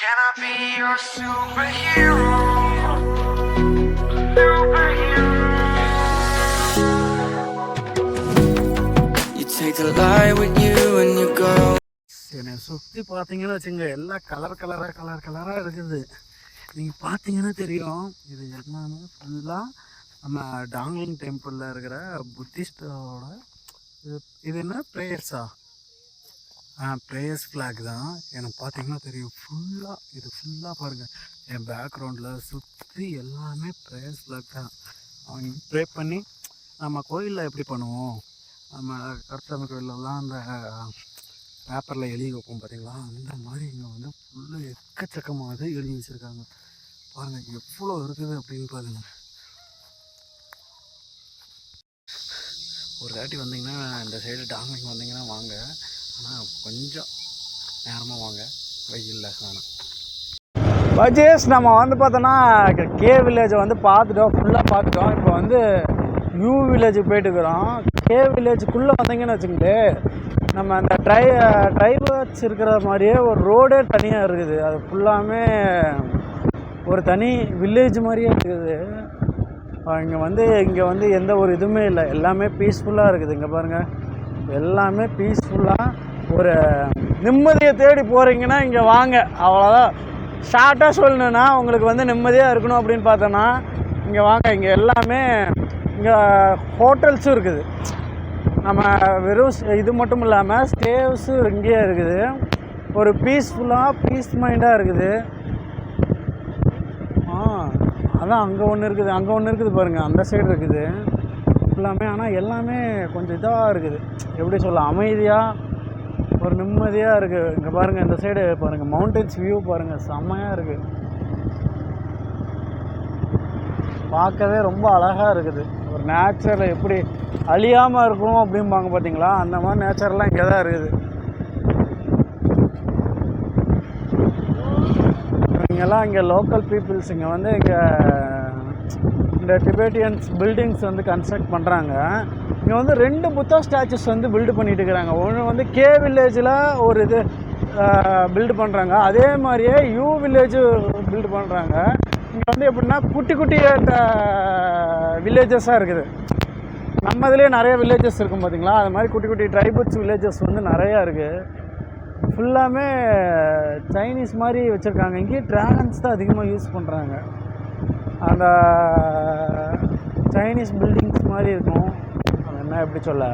Can I be your superhero? Superhero. You take the light with you and you go. என்னை சுற்றி பார்த்தீங்கன்னு வச்சுங்க எல்லாம் கலராக இருக்குது. நீங்கள் பார்த்தீங்கன்னா தெரியும். இது எல்லாமே ஃபுல்லாக நம்ம டாங்லிங் டெம்பிளில் இருக்கிற புத்திஸ்டோட இது என்ன ப்ரேயர்ஸா? ப்ரேயர்ஸ் ஃப்ளாக் தான். எனக்கு பார்த்தீங்கன்னா தெரியும். இது ஃபுல்லாக பாருங்கள். என் பேக்ரவுண்டில் சுற்றி எல்லாமே ப்ரேயர்ஸ் ஃப்ளாக் தான். அவங்க ப்ரே பண்ணி நம்ம கோயிலில் எப்படி பண்ணுவோம், நம்ம கருத்தமை கோயிலெலாம் அந்த பேப்பரில் எழுதி வைப்போம் பார்த்தீங்களா, அந்த மாதிரி இங்கே வந்து ஃபுல்லாக எக்கச்சக்கமாக எழுதி வச்சுருக்காங்க. பாருங்கள் எவ்வளோ இருக்குது அப்படின்னு பாருங்கள். ஒரு தாட்டி வந்தீங்கன்னா இந்த சைடு டாங்லிங் வந்தீங்கன்னா வாங்க. ஆனால் கொஞ்சம் நேரமாக வாங்க, வெயிலில் காணும். பஜேஷ் நம்ம வந்து பார்த்தோன்னா கே வில்லேஜை வந்து ஃபுல்லாக பார்த்துட்டோம். இப்போ வந்து யூ வில்லேஜுக்கு போயிட்டுருக்குறோம். கே வில்லேஜுக்குள்ளே வந்தீங்கன்னு வச்சுக்கிட்டு நம்ம அந்த ட்ரைபர்ஸ் இருக்கிற மாதிரியே ஒரு ரோடே தனியாக இருக்குது. அது ஃபுல்லாமே ஒரு தனி வில்லேஜ் மாதிரியே இருக்குது. இங்கே வந்து எந்த ஒரு இதுவுமே இல்லை, எல்லாமே பீஸ்ஃபுல்லாக இருக்குது. இங்கே பாருங்கள், எல்லாமே பீஸ்ஃபுல்லாக. ஒரு நிம்மதியை தேடி போகிறீங்கன்னா இங்கே வாங்க, அவ்வளோதான். ஷார்ட்டாக சொல்லணுன்னா உங்களுக்கு வந்து நிம்மதியாக இருக்கணும் அப்படின்னு பார்த்தோன்னா இங்கே வாங்க. இங்கே எல்லாமே இங்கே ஹோட்டல்ஸும் இருக்குது. நம்ம வெறும் இது மட்டும் இல்லாமல் ஸ்டேவ்ஸும் இங்கேயே இருக்குது. ஒரு பீஸ் மைண்டாக இருக்குது. அதான் அங்கே ஒன்று இருக்குது பாருங்கள், அந்த சைடு இருக்குது எல்லாமே. ஆனால் எல்லாமே கொஞ்சம் இதாக இருக்குது, எப்படி சொல்ல, அமைதியாக ஒரு நிம்மதியாக இருக்குது. இங்கே பாருங்கள், இந்த சைடு பாருங்கள், மவுண்டன்ஸ் வியூ பாருங்கள், செம்மையாக இருக்குது. பார்க்கவே ரொம்ப அழகாக இருக்குது. ஒரு நேச்சரில் எப்படி அழியாமல் இருக்கும் அப்படிம்பாங்க பார்த்தீங்களா, அந்த மாதிரி நேச்சர்லாம் இங்கே தான் இருக்குது. இங்கே லோக்கல் பீப்புள்ஸ் இங்கே வந்து இந்த டிபேட்டியன்ஸ் பில்டிங்ஸ் வந்து கன்ஸ்ட்ரக்ட் பண்ணுறாங்க. இங்கே வந்து 2 புத்தா ஸ்டாச்சுஸ் வந்து பில்டு பண்ணிட்டு இருக்கிறாங்க. ஒன்று வந்து கே வில்லேஜில் ஒரு இது பில்டு பண்ணுறாங்க, அதே மாதிரியே யூ வில்லேஜு பில்டு பண்ணுறாங்க. இங்கே வந்து எப்படின்னா குட்டி வில்லேஜஸாக இருக்குது. நம்ம இதுலேயே நிறைய வில்லேஜஸ் இருக்கும் பார்த்தீங்களா, அது மாதிரி குட்டி ட்ரைபல்ஸ் வில்லேஜஸ் வந்து நிறையா இருக்குது. ஃபுல்லாமே சைனீஸ் மாதிரி வச்சுருக்காங்க. இங்கேயே ட்ராகன்ஸ் தான் அதிகமாக யூஸ் பண்ணுறாங்க. அந்த சைனீஸ் பில்டிங்ஸ் மாதிரி இருக்கும். அது என்ன எப்படி சொல்ல,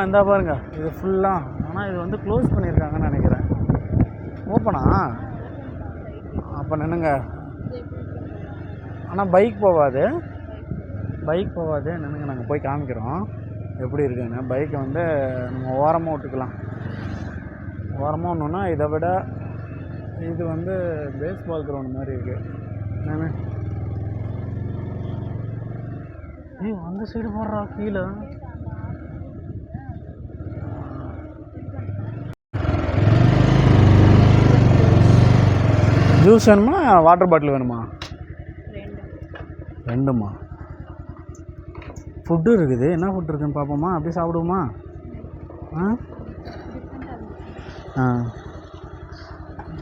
இந்த பாருங்க, இது ஃபுல்லாக. ஆனால் இது வந்து க்ளோஸ் பண்ணியிருக்காங்கன்னு நினைக்கிறேன். ஓப்பனா? அப்போ நின்னுங்க. ஆனால் பைக் போகாது நின்னுங்க. நாங்கள் போய் காமிக்கிறோம் எப்படி இருக்குன்னு. பைக்கை வந்து நம்ம ஓரமாக விட்டுக்கலாம். ஓரமாக ஒன்றுன்னா இதை விட இது வந்து பேஸ்பால் கிரவுண்ட் மாதிரி இருக்குது. என்னன்னு அந்த சைடு போடுறா கீழே. ஜூஸ் வேணுமா, வாட்டர் பாட்டில் வேணுமா? ரெண்டுமா. ஃபுட்டு இருக்குது. என்ன ஃபுட் இருக்குன்னு பார்ப்போமா? அப்படியே சாப்பிடுவோமா?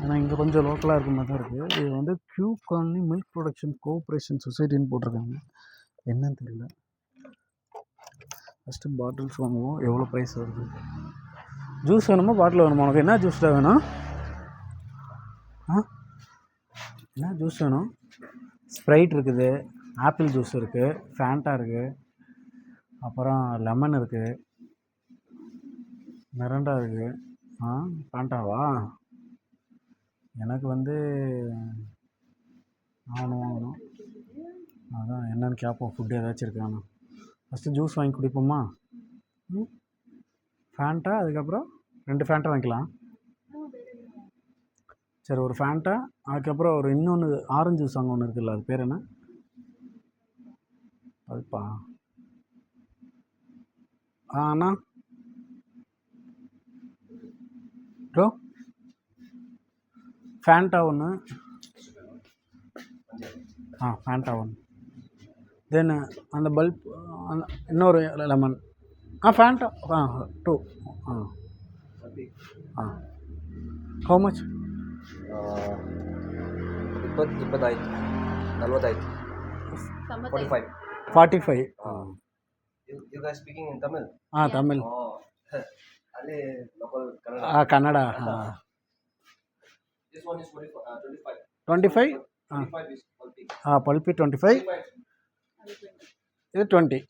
ஆனால் இங்கே கொஞ்சம் லோக்கலாக இருக்க மாதிரி தான் இருக்குது. இது வந்து Q colony milk production cooperation சொசைட்டின்னு போட்டிருக்காங்க. என்னன்னு தெரியல. ஃபஸ்ட்டு பாட்டில்ஸ் வாங்குவோம். எவ்வளோ ப்ரைஸ் வருது? ஜூஸ் வேணுமா, பாட்டில் வேணுமா? உனக்கு என்ன ஜூஸ் தான் வேணும்? என்ன ஜூஸ் வேணும்? ஸ்ப்ரைட் இருக்குது, ஆப்பிள் ஜூஸ் இருக்குது, ஃபேண்டா இருக்குது, அப்புறம் லெமன் இருக்குது, மிரண்டா இருக்குது. ஃபேண்டாவா? எனக்கு வந்து வாங்கணும். அதான் என்னென்னு கேட்போம். ஃபுட்டு ஏதாச்சும் இருக்காண்ணா. ஃபஸ்ட்டு ஜூஸ் வாங்கி குடிப்போமா? ஃபேண்டா, அதுக்கப்புறம் 2 ஃபேண்டா வாங்கிக்கலாம். சரி, ஒரு ஃபேண்டா, அதுக்கப்புறம் ஒரு இன்னொன்று ஆரஞ்சு ஜூஸ் அங்கே ஒன்று இருக்குல்ல, அது பேர் என்ன? அதுப்பா அண்ணா ப்ரோ, ஃபேண்டா ஒன்று. ஃபேண்டா ஒன்று. தென் அந்த பல்ப் இன்னொரு லெமன். ஃபேண்டா 2. How much? ಇಪ್ಪತ್ತೈದು 45 45. You guys speaking in Tamil? Tamil. ಅಲ್ಲಿ local Kannada. This one is 25. 25? 25 is Pulpi. Pulpi 25. This 20.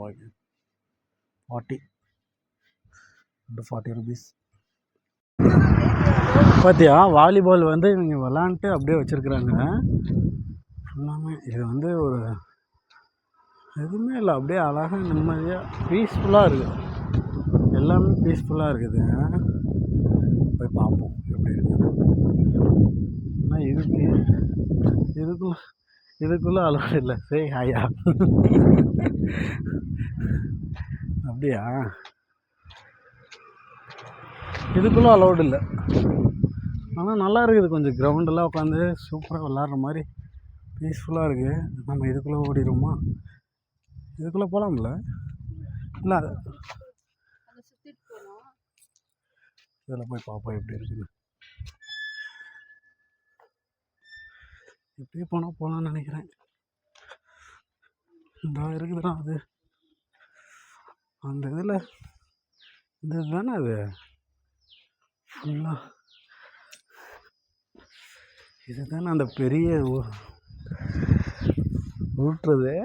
Okay. 40. 40 rupees. பார்த்தியா வாலிபால் வந்து இவங்க விளாண்டுட்டு அப்படியே வச்சுருக்குறாங்க எல்லாமே. இது வந்து ஒரு எதுவுமே இல்லை, அப்படியே அழகாக நிம்மதியாக பீஸ்ஃபுல்லாக இருக்குது. எல்லாமே பீஸ்ஃபுல்லாக இருக்குது. போய் பார்ப்போம் எப்படி இருக்குது. ஆனால் இதுக்குள்ளே அலோடு இல்லை. சரி ஹாயா அப்படியா, இதுக்குள்ளே அலோடு இல்லை. ஆனால் நல்லா இருக்குது. கொஞ்சம் கிரவுண்டெல்லாம் உட்காந்து சூப்பராக விளாட்ற மாதிரி பீஸ்ஃபுல்லாக இருக்குது. நம்ம இதுக்குள்ளே ஓடிடுவோமா? இதுக்குள்ளே போகலாம்ல? இல்லை இதில் போய் பார்ப்போம் எப்படி இருக்குன்னு. இப்படியே போனால் போகலான்னு நினைக்கிறேன். இந்த இருக்குதுண்ணா அது அந்த இதில் இந்த இதுதானே அது ஃபுல்லாக இதுதானே அந்த பெரிய ஊட்டுறது.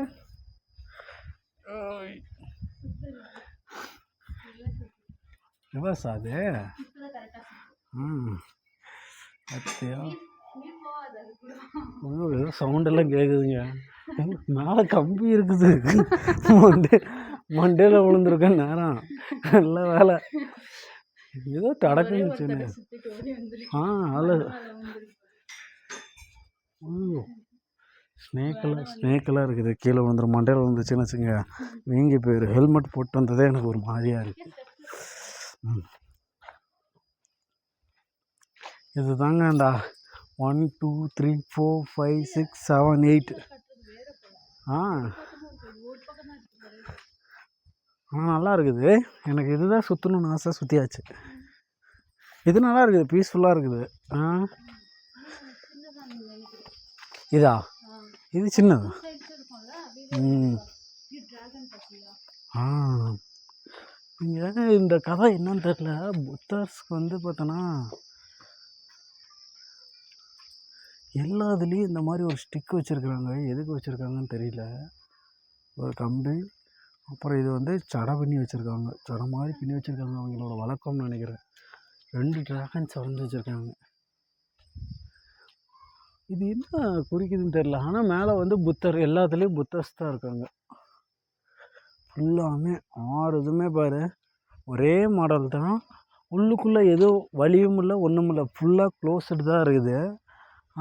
விவசா அது பத்தியா ஏதோ சவுண்டெல்லாம் கேட்குதுங்க. மேலே கம்பி இருக்குது. மண்டேல விழுந்துருக்கேன் நேரம். நல்ல வேலை ஏதோ தடக்குன்னு. அதில் ஸ்னேக்கெல்லாம் இருக்குது. கீழே விழுந்துடும். மண்டையில் விழுந்துச்சுன்னு வச்சுங்க வீங்கி போயிடும். ஹெல்மெட் போட்டு வந்ததே எனக்கு ஒரு மாதிரியாக இருக்குது. இது தாங்க அந்த 1 2 3 4 5 6 7 8 நல்லா இருக்குது. எனக்கு இதுதான் சுற்றணும்னு ஆசை. சுற்றியாச்சு. இது நல்லா இருக்குது, பீஸ்ஃபுல்லாக இருக்குது. இதா இது சின்னது. இங்கே இந்த கதை என்னன்னு தெரியல. புத்தர்ஸ்க்கு வந்து பார்த்தோன்னா எல்லாத்துலேயும் இந்த மாதிரி ஒரு ஸ்டிக் வச்சுருக்குறாங்க. எதுக்கு வச்சுருக்காங்கன்னு தெரியல. ஒரு கம்பி, அப்புறம் இது வந்து சடை பண்ணி வச்சுருக்காங்க. சடை மாதிரி பண்ணி வச்சுருக்காங்க. அவங்களோட வழக்கம்னு நினைக்கிறேன். 2 ட்ராகன்ஸ் வரைஞ்சி வச்சுருக்காங்க. இது என்ன குறிக்குதுன்னு தெரில. ஆனால் மேலே வந்து புத்தர், எல்லாத்துலேயும் புத்தர்ஸ் தான் இருக்காங்க. ஃபுல்லாமே 6 இதுவுமே பாரு ஒரே மாடல் தான். உள்ளுக்குள்ளே எதுவும் வலியும் இல்லை, ஒன்றும் இல்லை. ஃபுல்லாக க்ளோஸ்டு தான் இருக்குது.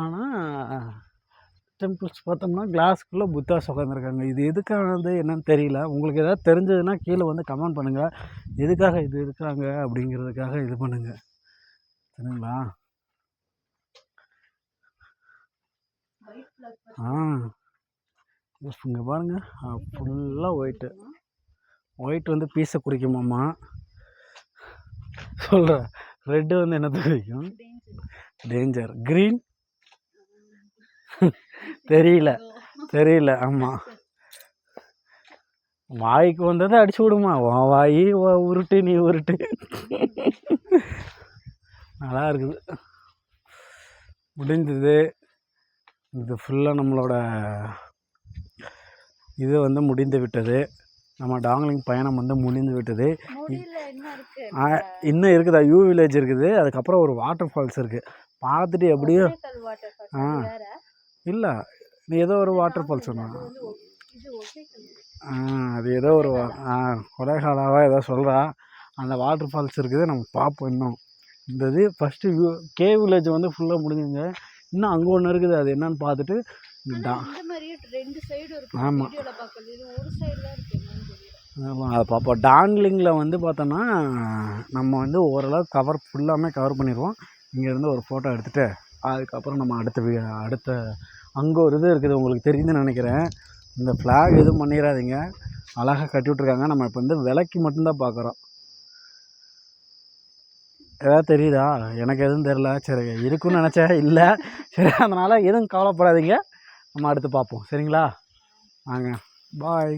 ஆனால் டெம்பிள்ஸ் பார்த்தோம்னா கிளாஸ்க்குள்ளே புத்தாஸ் உட்காந்துருக்காங்க. இது எதுக்கானது என்னன்னு தெரியல. உங்களுக்கு எதாவது தெரிஞ்சதுன்னா கீழே வந்து கமெண்ட் பண்ணுங்கள். எதுக்காக இது இருக்காங்க அப்படிங்கிறதுக்காக இது பண்ணுங்கள், சரிங்களா? இங்கே பாருங்கள், ஃபுல்லாக ஒயிட் வந்து பீஸை குறிக்குமாம்மா. சொல்கிறேன். ரெட்டு வந்து என்னத்தை குறிக்கும்? டேஞ்சர். க்ரீன் தெரியல. ஆமாம், வாய்க்கு வந்ததை அடிச்சு விடுமா. வாய் உருட்டு, நீ உருட்டு. நல்லா இருக்குது. முடிஞ்சது. இது ஃபுல்லாக நம்மளோட இது வந்து முடிந்து விட்டது. நம்ம டாங்லிங் பயணம் வந்து முடிந்து விட்டது. இன்னும் இருக்குதா? யூ வில்லேஜ் இருக்குது. அதுக்கப்புறம் ஒரு வாட்டர் ஃபால்ஸ் இருக்குது. பார்த்துட்டு எப்படியோ இல்லை, நீ ஏதோ ஒரு வாட்டர் ஃபால்ஸ் சொன்ன. அது ஏதோ ஒரு கொடைகாலாவாக ஏதோ சொல்கிறா. அந்த வாட்டர் ஃபால்ஸ் இருக்குது. நம்ம பார்ப்போம். இன்னும் இந்த இது ஃபஸ்ட்டு கே வில்லேஜ் வந்து ஃபுல்லாக முடிஞ்சுங்க. இன்னும் அங்கே ஒன்று இருக்குது. அது என்னன்னு பார்த்துட்டு ஆமாம் அதை பார்ப்போம். டாங்லிங்கில் வந்து பார்த்தோன்னா நம்ம வந்து ஓரளவு ஃபுல்லாமே கவர் பண்ணிடுவோம். இங்கேருந்து ஒரு ஃபோட்டோ எடுத்துகிட்டு அதுக்கப்புறம் நம்ம அடுத்த அங்கே ஒரு இது இருக்குது, உங்களுக்கு தெரியுதுன்னு நினைக்கிறேன். இந்த ஃப்ளாக் எதுவும் பண்ணிடாதீங்க. அழகாக கட்டி விட்ருக்காங்க. நம்ம இப்போ வந்து விலைக்கு மட்டும்தான் பார்க்குறோம். ஏதாவது தெரியுதா? எனக்கு எதுவும் தெரில. சரி இருக்குன்னு நினச்சேன், இல்லை. சரி அதனால் எதுவும் கவலைப்படாதீங்க, நம்ம அடுத்து பார்ப்போம். சரிங்களா? வாங்க, பாய்.